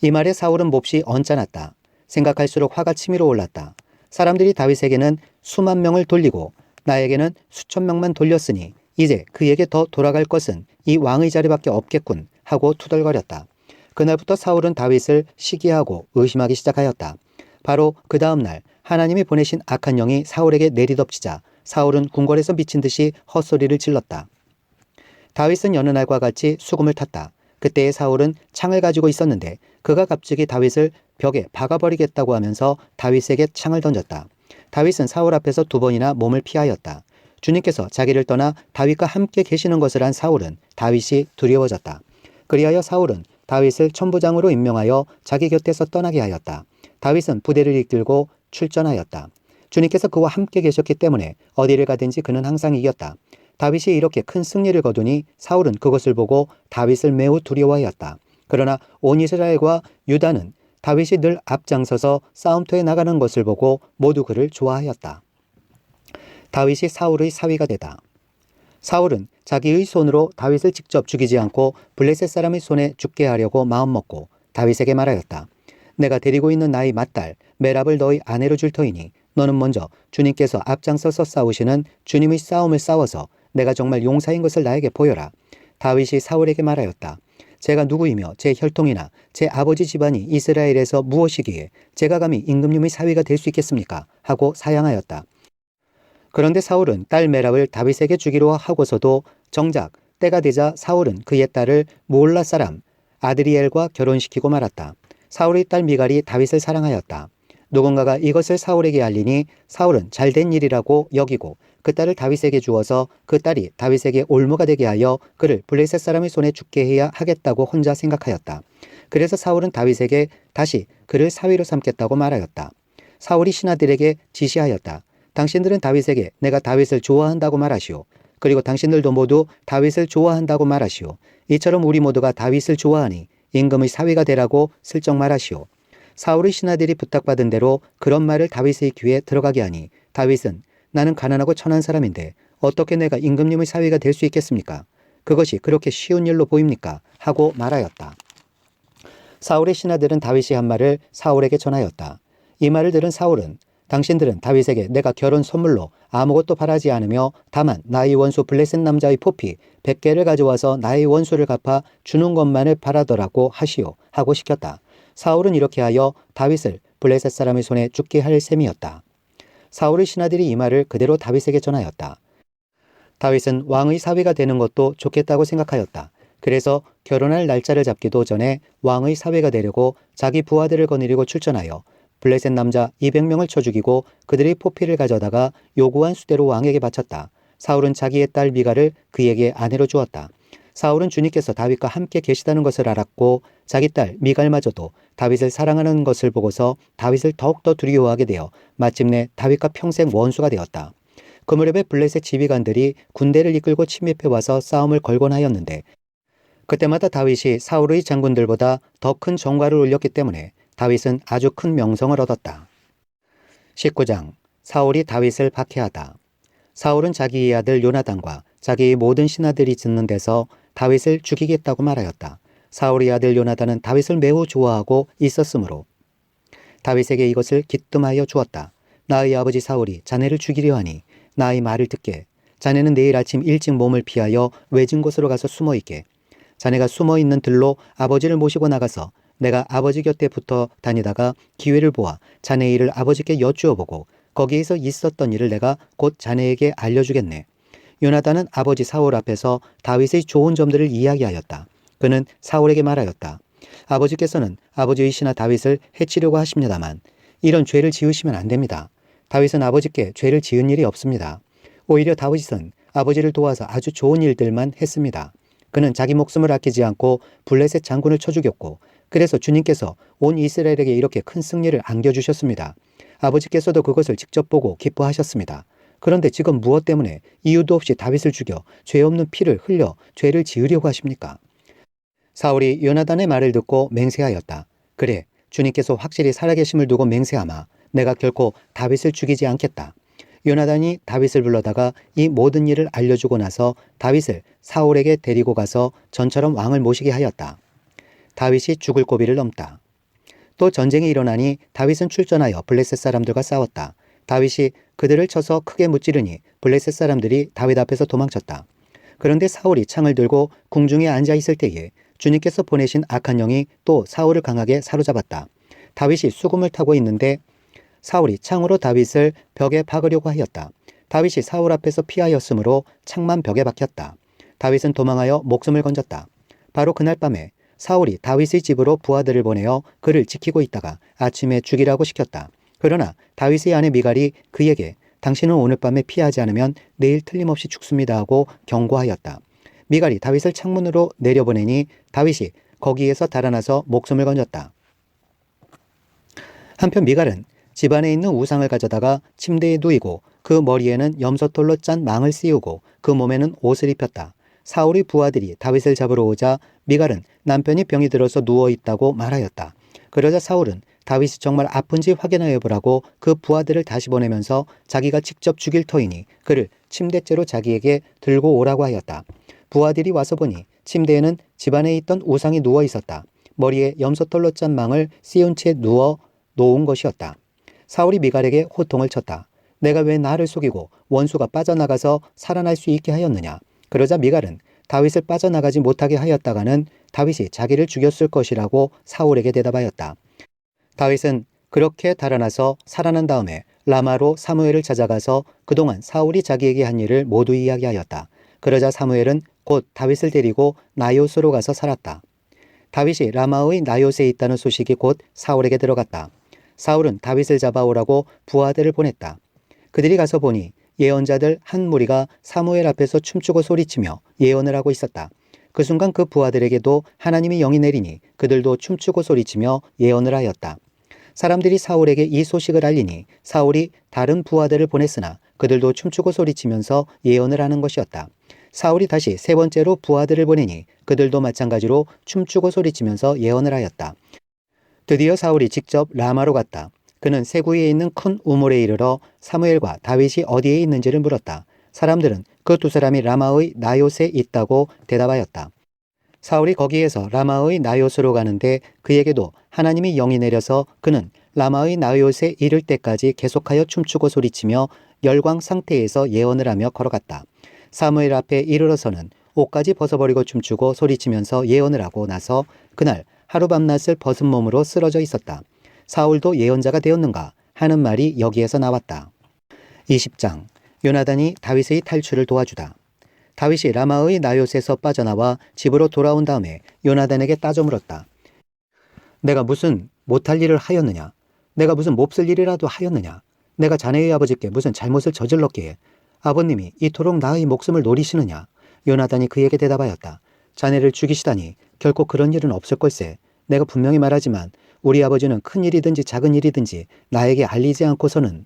이 말에 사울은 몹시 언짢았다. 생각할수록 화가 치밀어 올랐다. 사람들이 다윗에게는 수만 명을 돌리고 나에게는 수천 명만 돌렸으니 이제 그에게 더 돌아갈 것은 이 왕의 자리밖에 없겠군 하고 투덜거렸다. 그날부터 사울은 다윗을 시기하고 의심하기 시작하였다. 바로 그 다음 날 하나님이 보내신 악한 영이 사울에게 내리덮치자 사울은 궁궐에서 미친 듯이 헛소리를 질렀다. 다윗은 여느 날과 같이 수금을 탔다. 그때의 사울은 창을 가지고 있었는데 그가 갑자기 다윗을 벽에 박아버리겠다고 하면서 다윗에게 창을 던졌다. 다윗은 사울 앞에서 2번이나 몸을 피하였다. 주님께서 자기를 떠나 다윗과 함께 계시는 것을 안 사울은 다윗이 두려워졌다. 그리하여 사울은 다윗을 천부장으로 임명하여 자기 곁에서 떠나게 하였다. 다윗은 부대를 이끌고 출전하였다. 주님께서 그와 함께 계셨기 때문에 어디를 가든지 그는 항상 이겼다. 다윗이 이렇게 큰 승리를 거두니 사울은 그것을 보고 다윗을 매우 두려워하였다. 그러나 온 이스라엘과 유다는 다윗이 늘 앞장서서 싸움터에 나가는 것을 보고 모두 그를 좋아하였다. 다윗이 사울의 사위가 되다. 사울은 자기의 손으로 다윗을 직접 죽이지 않고 블레셋 사람의 손에 죽게 하려고 마음먹고 다윗에게 말하였다. 내가 데리고 있는 나의 맏딸 메랍을 너의 아내로 줄 터이니 너는 먼저 주님께서 앞장서서 싸우시는 주님의 싸움을 싸워서 내가 정말 용사인 것을 나에게 보여라. 다윗이 사울에게 말하였다. 제가 누구이며 제 혈통이나 제 아버지 집안이 이스라엘에서 무엇이기에 제가 감히 임금님의 사위가 될 수 있겠습니까? 하고 사양하였다. 그런데 사울은 딸 메랍을 다윗에게 주기로 하고서도 정작 때가 되자 사울은 그의 딸을 무올라 사람 아드리엘과 결혼시키고 말았다. 사울의 딸 미갈이 다윗을 사랑하였다. 누군가가 이것을 사울에게 알리니 사울은 잘된 일이라고 여기고 그 딸을 다윗에게 주어서 그 딸이 다윗에게 올무가 되게 하여 그를 블레셋 사람의 손에 죽게 해야 하겠다고 혼자 생각하였다. 그래서 사울은 다윗에게 다시 그를 사위로 삼겠다고 말하였다. 사울이 신하들에게 지시하였다. 당신들은 다윗에게 내가 다윗을 좋아한다고 말하시오. 그리고 당신들도 모두 다윗을 좋아한다고 말하시오. 이처럼 우리 모두가 다윗을 좋아하니 임금의 사위가 되라고 슬쩍 말하시오. 사울의 신하들이 부탁받은 대로 그런 말을 다윗의 귀에 들어가게 하니 다윗은 나는 가난하고 천한 사람인데 어떻게 내가 임금님의 사위가 될 수 있겠습니까? 그것이 그렇게 쉬운 일로 보입니까? 하고 말하였다. 사울의 신하들은 다윗이 한 말을 사울에게 전하였다. 이 말을 들은 사울은 당신들은 다윗에게 내가 결혼 선물로 아무것도 바라지 않으며 다만 나의 원수 블레셋 남자의 포피 100개를 가져와서 나의 원수를 갚아 주는 것만을 바라더라고 하시오 하고 시켰다. 사울은 이렇게 하여 다윗을 블레셋 사람의 손에 죽게 할 셈이었다. 사울의 신하들이 이 말을 그대로 다윗에게 전하였다. 다윗은 왕의 사위가 되는 것도 좋겠다고 생각하였다. 그래서 결혼할 날짜를 잡기도 전에 왕의 사위가 되려고 자기 부하들을 거느리고 출전하여 블레셋 남자 200명을 쳐 죽이고 그들의 포피를 가져다가 요구한 수대로 왕에게 바쳤다. 사울은 자기의 딸 미갈을 그에게 아내로 주었다. 사울은 주님께서 다윗과 함께 계시다는 것을 알았고 자기 딸 미갈마저도 다윗을 사랑하는 것을 보고서 다윗을 더욱더 두려워하게 되어 마침내 다윗과 평생 원수가 되었다. 그 무렵에 블레셋 지휘관들이 군대를 이끌고 침입해 와서 싸움을 걸곤 하였는데 그때마다 다윗이 사울의 장군들보다 더 큰 전과를 올렸기 때문에 다윗은 아주 큰 명성을 얻었다. 19장 사울이 다윗을 박해하다. 사울은 자기의 아들 요나단과 자기의 모든 신하들이 듣는 데서 다윗을 죽이겠다고 말하였다. 사울의 아들 요나단은 다윗을 매우 좋아하고 있었으므로 다윗에게 이것을 기뜸하여 주었다. 나의 아버지 사울이 자네를 죽이려 하니 나의 말을 듣게. 자네는 내일 아침 일찍 몸을 피하여 외진 곳으로 가서 숨어 있게. 자네가 숨어 있는 들로 아버지를 모시고 나가서 내가 아버지 곁에 붙어 다니다가 기회를 보아 자네의 일을 아버지께 여쭈어 보고 거기에서 있었던 일을 내가 곧 자네에게 알려주겠네. 요나단은 아버지 사울 앞에서 다윗의 좋은 점들을 이야기하였다. 그는 사울에게 말하였다. 아버지께서는 아버지의 신하 다윗을 해치려고 하십니다만 이런 죄를 지으시면 안 됩니다. 다윗은 아버지께 죄를 지은 일이 없습니다. 오히려 다윗은 아버지를 도와서 아주 좋은 일들만 했습니다. 그는 자기 목숨을 아끼지 않고 블레셋 장군을 쳐 죽였고 그래서 주님께서 온 이스라엘에게 이렇게 큰 승리를 안겨주셨습니다. 아버지께서도 그것을 직접 보고 기뻐하셨습니다. 그런데 지금 무엇 때문에 이유도 없이 다윗을 죽여 죄 없는 피를 흘려 죄를 지으려고 하십니까? 사울이 요나단의 말을 듣고 맹세하였다. 그래, 주님께서 확실히 살아계심을 두고 맹세하마. 내가 결코 다윗을 죽이지 않겠다. 요나단이 다윗을 불러다가 이 모든 일을 알려주고 나서 다윗을 사울에게 데리고 가서 전처럼 왕을 모시게 하였다. 다윗이 죽을 고비를 넘다. 또 전쟁이 일어나니 다윗은 출전하여 블레셋 사람들과 싸웠다. 다윗이 그들을 쳐서 크게 무찌르니 블레셋 사람들이 다윗 앞에서 도망쳤다. 그런데 사울이 창을 들고 궁중에 앉아 있을 때에 주님께서 보내신 악한 영이 또 사울을 강하게 사로잡았다. 다윗이 수금을 타고 있는데 사울이 창으로 다윗을 벽에 박으려고 하였다. 다윗이 사울 앞에서 피하였으므로 창만 벽에 박혔다. 다윗은 도망하여 목숨을 건졌다. 바로 그날 밤에 사울이 다윗의 집으로 부하들을 보내어 그를 지키고 있다가 아침에 죽이라고 시켰다. 그러나 다윗의 아내 미갈이 그에게 당신은 오늘 밤에 피하지 않으면 내일 틀림없이 죽습니다 하고 경고하였다. 미갈이 다윗을 창문으로 내려보내니 다윗이 거기에서 달아나서 목숨을 건졌다. 한편 미갈은 집안에 있는 우상을 가져다가 침대에 누이고 그 머리에는 염소털로 짠 망을 씌우고 그 몸에는 옷을 입혔다. 사울의 부하들이 다윗을 잡으러 오자 미갈은 남편이 병이 들어서 누워있다고 말하였다. 그러자 사울은 다윗이 정말 아픈지 확인하여 보라고 그 부하들을 다시 보내면서 자기가 직접 죽일 터이니 그를 침대째로 자기에게 들고 오라고 하였다. 부하들이 와서 보니 침대에는 집안에 있던 우상이 누워 있었다. 머리에 염소털로 짠 망을 씌운 채 누워 놓은 것이었다. 사울이 미갈에게 호통을 쳤다. 내가 왜 나를 속이고 원수가 빠져나가서 살아날 수 있게 하였느냐. 그러자 미갈은 다윗을 빠져나가지 못하게 하였다가는 다윗이 자기를 죽였을 것이라고 사울에게 대답하였다. 다윗은 그렇게 달아나서 살아난 다음에 라마로 사무엘을 찾아가서 그동안 사울이 자기에게 한 일을 모두 이야기하였다. 그러자 사무엘은 곧 다윗을 데리고 나요스로 가서 살았다. 다윗이 라마의 나요스에 있다는 소식이 곧 사울에게 들어갔다. 사울은 다윗을 잡아오라고 부하들을 보냈다. 그들이 가서 보니 예언자들 한 무리가 사무엘 앞에서 춤추고 소리치며 예언을 하고 있었다. 그 순간 그 부하들에게도 하나님이 영이 내리니 그들도 춤추고 소리치며 예언을 하였다. 사람들이 사울에게 이 소식을 알리니 사울이 다른 부하들을 보냈으나 그들도 춤추고 소리치면서 예언을 하는 것이었다. 사울이 다시 세 번째로 부하들을 보내니 그들도 마찬가지로 춤추고 소리치면서 예언을 하였다. 드디어 사울이 직접 라마로 갔다. 그는 세구이에 있는 큰 우물에 이르러 사무엘과 다윗이 어디에 있는지를 물었다. 사람들은 그 두 사람이 라마의 나요스에 있다고 대답하였다. 사울이 거기에서 라마의 나요스로 가는데 그에게도 하나님이 영이 내려서 그는 라마의 나요스에 이를 때까지 계속하여 춤추고 소리치며 열광 상태에서 예언을 하며 걸어갔다. 사무엘 앞에 이르러서는 옷까지 벗어버리고 춤추고 소리치면서 예언을 하고 나서 그날 하루 밤낮을 벗은 몸으로 쓰러져 있었다. 사울도 예언자가 되었는가 하는 말이 여기에서 나왔다. 20장 요나단이 다윗의 탈출을 도와주다. 다윗이 라마의 나요스에서 빠져나와 집으로 돌아온 다음에 요나단에게 따져 물었다. 내가 무슨 못할 일을 하였느냐? 내가 무슨 몹쓸 일이라도 하였느냐? 내가 자네의 아버지께 무슨 잘못을 저질렀기에 아버님이 이토록 나의 목숨을 노리시느냐? 요나단이 그에게 대답하였다. 자네를 죽이시다니 결코 그런 일은 없을 걸세. 내가 분명히 말하지만 우리 아버지는 큰 일이든지 작은 일이든지 나에게 알리지 않고서는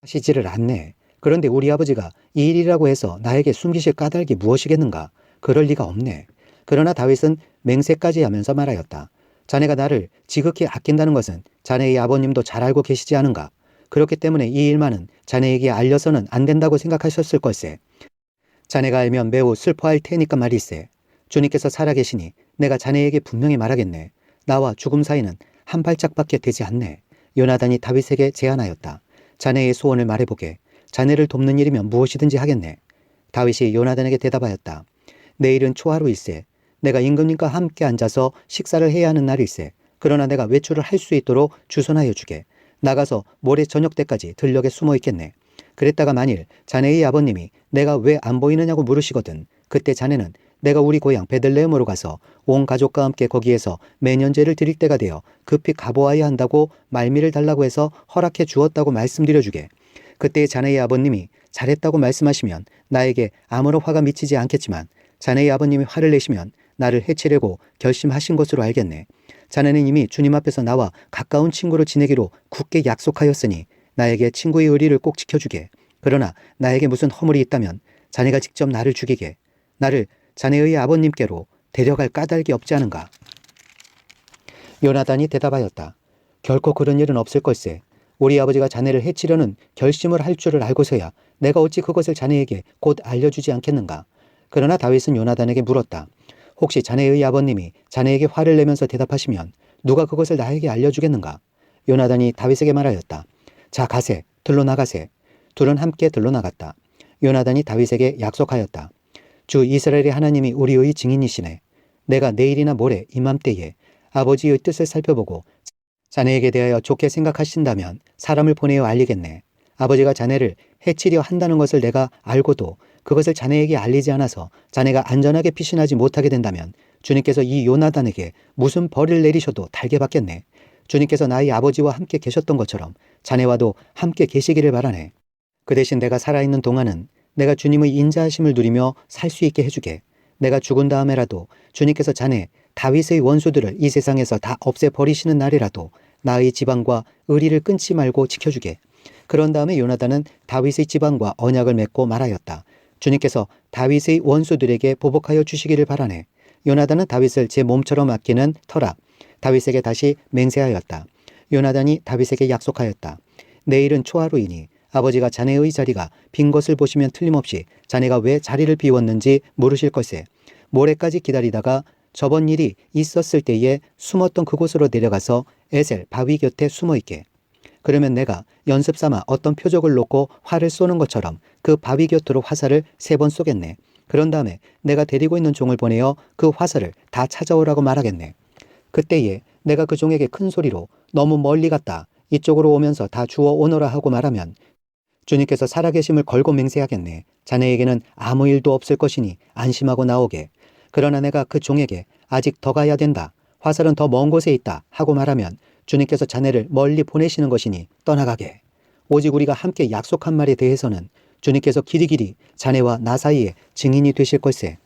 하시지를 않네. 그런데 우리 아버지가 이 일이라고 해서 나에게 숨기실 까닭이 무엇이겠는가? 그럴 리가 없네. 그러나 다윗은 맹세까지 하면서 말하였다. 자네가 나를 지극히 아낀다는 것은 자네의 아버님도 잘 알고 계시지 않은가? 그렇기 때문에 이 일만은 자네에게 알려서는 안 된다고 생각하셨을 걸세. 자네가 알면 매우 슬퍼할 테니까 말일세. 주님께서 살아계시니 내가 자네에게 분명히 말하겠네. 나와 죽음 사이는 한 발짝밖에 되지 않네. 요나단이 다윗에게 제안하였다. 자네의 소원을 말해보게. 자네를 돕는 일이면 무엇이든지 하겠네. 다윗이 요나단에게 대답하였다. 내일은 초하루일세. 내가 임금님과 함께 앉아서 식사를 해야 하는 날일세. 그러나 내가 외출을 할 수 있도록 주선하여 주게. 나가서 모레 저녁 때까지 들녘에 숨어 있겠네. 그랬다가 만일 자네의 아버님이 내가 왜 안 보이느냐고 물으시거든. 그때 자네는 내가 우리 고향 베들레헴으로 가서 온 가족과 함께 거기에서 매년제를 드릴 때가 되어 급히 가보아야 한다고 말미를 달라고 해서 허락해 주었다고 말씀드려주게. 그때 자네의 아버님이 잘했다고 말씀하시면 나에게 아무런 화가 미치지 않겠지만 자네의 아버님이 화를 내시면 나를 해치려고 결심하신 것으로 알겠네. 자네는 이미 주님 앞에서 나와 가까운 친구로 지내기로 굳게 약속하였으니 나에게 친구의 의리를 꼭 지켜주게. 그러나 나에게 무슨 허물이 있다면 자네가 직접 나를 죽이게. 나를 자네의 아버님께로 데려갈 까닭이 없지 않은가? 요나단이 대답하였다. 결코 그런 일은 없을 걸세. 우리 아버지가 자네를 해치려는 결심을 할 줄을 알고서야 내가 어찌 그것을 자네에게 곧 알려주지 않겠는가? 그러나 다윗은 요나단에게 물었다. 혹시 자네의 아버님이 자네에게 화를 내면서 대답하시면 누가 그것을 나에게 알려주겠는가? 요나단이 다윗에게 말하였다. 자, 가세, 들로 나가세. 둘은 함께 들로 나갔다. 요나단이 다윗에게 약속하였다. 주 이스라엘의 하나님이 우리의 증인이시네. 내가 내일이나 모레 이맘때에 아버지의 뜻을 살펴보고 자네에게 대하여 좋게 생각하신다면 사람을 보내어 알리겠네. 아버지가 자네를 해치려 한다는 것을 내가 알고도 그것을 자네에게 알리지 않아서 자네가 안전하게 피신하지 못하게 된다면 주님께서 이 요나단에게 무슨 벌을 내리셔도 달게 받겠네. 주님께서 나의 아버지와 함께 계셨던 것처럼 자네와도 함께 계시기를 바라네. 그 대신 내가 살아있는 동안은 내가 주님의 인자하심을 누리며 살 수 있게 해주게. 내가 죽은 다음에라도 주님께서 자네 다윗의 원수들을 이 세상에서 다 없애버리시는 날이라도 나의 지방과 의리를 끊지 말고 지켜주게. 그런 다음에 요나단은 다윗의 지방과 언약을 맺고 말하였다. 주님께서 다윗의 원수들에게 보복하여 주시기를 바라네. 요나단은 다윗을 제 몸처럼 아끼는 터라 다윗에게 다시 맹세하였다. 요나단이 다윗에게 약속하였다. 내일은 초하루이니 아버지가 자네의 자리가 빈 것을 보시면 틀림없이 자네가 왜 자리를 비웠는지 물으실 것에 모레까지 기다리다가 저번 일이 있었을 때에 숨었던 그곳으로 내려가서 에셀 바위 곁에 숨어있게. 그러면 내가 연습삼아 어떤 표적을 놓고 활을 쏘는 것처럼 그 바위 곁으로 화살을 3번 쏘겠네. 그런 다음에 내가 데리고 있는 종을 보내어 그 화살을 다 찾아오라고 말하겠네. 그때에 내가 그 종에게 큰 소리로 너무 멀리 갔다 이쪽으로 오면서 다 주워 오너라 하고 말하면 주님께서 살아계심을 걸고 맹세하겠네. 자네에게는 아무 일도 없을 것이니 안심하고 나오게. 그러나 내가 그 종에게 아직 더 가야 된다. 화살은 더 먼 곳에 있다 하고 말하면 주님께서 자네를 멀리 보내시는 것이니 떠나가게. 오직 우리가 함께 약속한 말에 대해서는 주님께서 길이길이 자네와 나 사이에 증인이 되실 것세.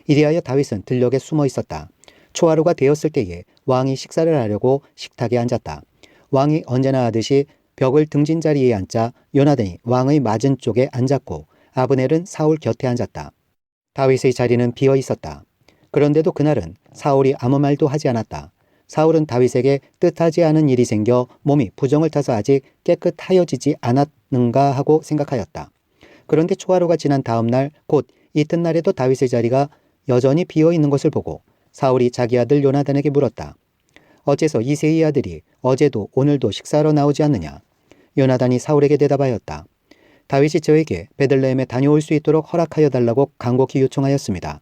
이리하여 다윗은 들녘에 숨어 있었다. 초하루가 되었을 때에 왕이 식사를 하려고 식탁에 앉았다. 왕이 언제나 하듯이 벽을 등진 자리에 앉자 요나단이 왕의 맞은 쪽에 앉았고 아브넬은 사울 곁에 앉았다. 다윗의 자리는 비어 있었다. 그런데도 그날은 사울이 아무 말도 하지 않았다. 사울은 다윗에게 뜻하지 않은 일이 생겨 몸이 부정을 타서 아직 깨끗하여지지 않았는가 하고 생각하였다. 그런데 초하루가 지난 다음 날 곧 이튿날에도 다윗의 자리가 여전히 비어 있는 것을 보고 사울이 자기 아들 요나단에게 물었다. 어째서 이새의 아들이 어제도 오늘도 식사하러 나오지 않느냐? 요나단이 사울에게 대답하였다. 다윗이 저에게 베들레헴에 다녀올 수 있도록 허락하여 달라고 간곡히 요청하였습니다.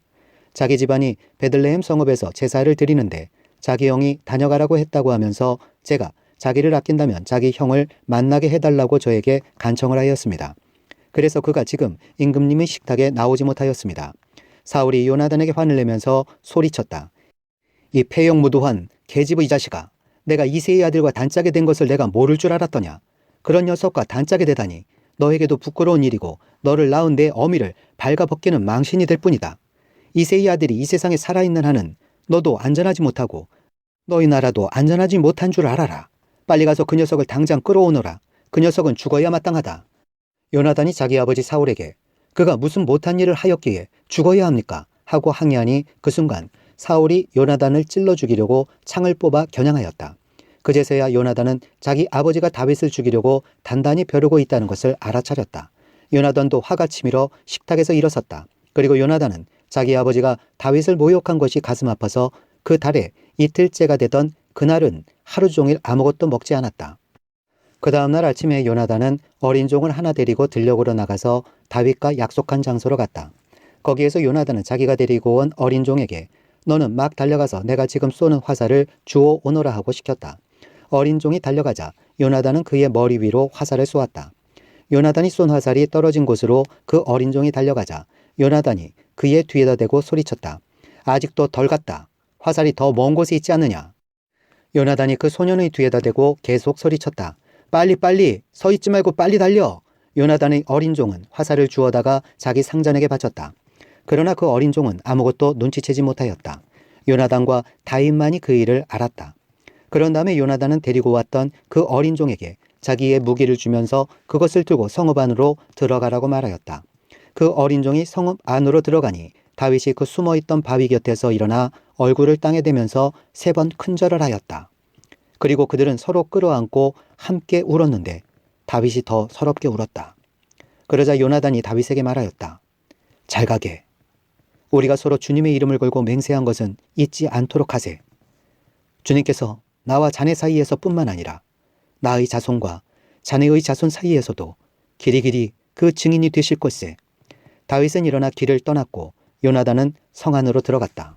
자기 집안이 베들레헴 성읍에서 제사를 드리는데 자기 형이 다녀가라고 했다고 하면서 제가 자기를 아낀다면 자기 형을 만나게 해달라고 저에게 간청을 하였습니다. 그래서 그가 지금 임금님의 식탁에 나오지 못하였습니다. 사울이 요나단에게 화를 내면서 소리쳤다. 이 폐역무도한 계집의 자식아, 내가 이새의 아들과 단짝이 된 것을 내가 모를 줄 알았더냐. 그런 녀석과 단짝이 되다니 너에게도 부끄러운 일이고 너를 낳은 내 어미를 발가벗기는 망신이 될 뿐이다. 이새의 아들이 이 세상에 살아있는 한은 너도 안전하지 못하고 너희 나라도 안전하지 못한 줄 알아라. 빨리 가서 그 녀석을 당장 끌어오너라. 그 녀석은 죽어야 마땅하다. 요나단이 자기 아버지 사울에게 그가 무슨 못한 일을 하였기에 죽어야 합니까? 하고 항의하니 그 순간 사울이 요나단을 찔러 죽이려고 창을 뽑아 겨냥하였다. 그제서야 요나단은 자기 아버지가 다윗을 죽이려고 단단히 벼르고 있다는 것을 알아차렸다. 요나단도 화가 치밀어 식탁에서 일어섰다. 그리고 요나단은 자기 아버지가 다윗을 모욕한 것이 가슴 아파서 그 달에 이틀째가 되던 그날은 하루 종일 아무것도 먹지 않았다. 그 다음날 아침에 요나단은 어린 종을 하나 데리고 들녘으로 나가서 다윗과 약속한 장소로 갔다. 거기에서 요나단은 자기가 데리고 온 어린 종에게 너는 막 달려가서 내가 지금 쏘는 화살을 주워 오너라 하고 시켰다. 어린 종이 달려가자 요나단은 그의 머리 위로 화살을 쏘았다. 요나단이 쏜 화살이 떨어진 곳으로 그 어린 종이 달려가자 요나단이 그의 뒤에다 대고 소리쳤다. 아직도 덜 갔다. 화살이 더 먼 곳에 있지 않느냐. 요나단이 그 소년의 뒤에다 대고 계속 소리쳤다. 빨리 서 있지 말고 빨리 달려. 요나단의 어린 종은 화살을 주워다가 자기 상전에게 바쳤다. 그러나 그 어린 종은 아무것도 눈치채지 못하였다. 요나단과 다윗만이 그 일을 알았다. 그런 다음에 요나단은 데리고 왔던 그 어린 종에게 자기의 무기를 주면서 그것을 들고 성읍 안으로 들어가라고 말하였다. 그 어린 종이 성읍 안으로 들어가니 다윗이 그 숨어있던 바위 곁에서 일어나 얼굴을 땅에 대면서 3번 큰절을 하였다. 그리고 그들은 서로 끌어안고 함께 울었는데 다윗이 더 서럽게 울었다. 그러자 요나단이 다윗에게 말하였다. 잘 가게. 우리가 서로 주님의 이름을 걸고 맹세한 것은 잊지 않도록 하세. 주님께서 나와 자네 사이에서 뿐만 아니라 나의 자손과 자네의 자손 사이에서도 길이길이 그 증인이 되실 걸세. 다윗은 일어나 길을 떠났고 요나단은 성 안으로 들어갔다.